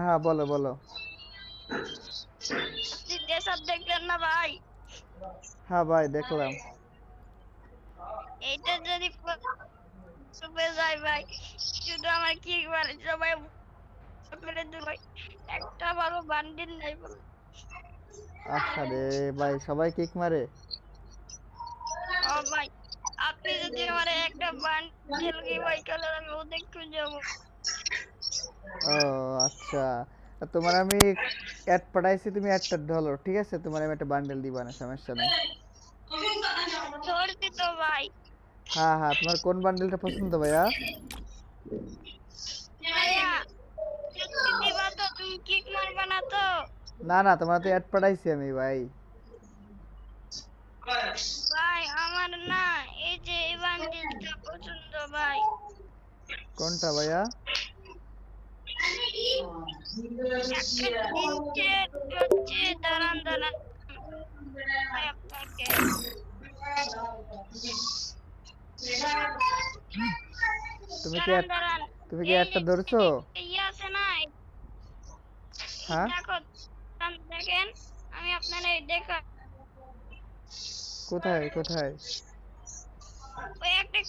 হ্যাঁ, বলো বলো। আপনি ড্রেস আপ দেখলেন না ভাই? হ্যাঁ ভাই, দেখলাম। এইটা যদি ডুবে যায় ভাই, শুধু আমার কি করে সবাই করে দেবে ভাই। একটা ভালো বান্ডিল নাই বলে। আহারে ভাই, সবাই কিক মারে। ও ভাই, আপনি যদি আমার একটা বান্ডিল কি ভাই, তাহলে আমি ওদের খুঁজে যাবো। ও আচ্ছা, তোমার আমি অ্যাড পাঠাইছি, তুমি অ্যাডটা ধরো, ঠিক আছে? তোমার আমি একটা বান্ডেল দিবা না, সমস্যা নাই। ধরছি তো ভাই। হ্যাঁ হ্যাঁ, তোমার কোন বান্ডেলটা পছন্দ ভাইয়া? ভাইয়া, সত্যি দিবা তো? তুমি কিক মারবা না তো? না না, তোমার তো অ্যাড পাঠাইছি আমি ভাই। ভাই আমার না, এই যে এই বান্ডিলটা পছন্দ ভাই। কোনটা ভাইয়া? একটা কিনছে, হচ্ছে দাঁড়ান দাঁড়ান ভাই আপনাকে। তুমি কি দাঁড়ান অ্যাড দাঁড়ান। তুমি কি এই অ্যাডটা ধরছো? যে ইয়ে আছে না, এই হ্যাঁ, দেখো, দেখেন, আমি আপনার এই দেখা, কোথায় কোথায়? ওই একটা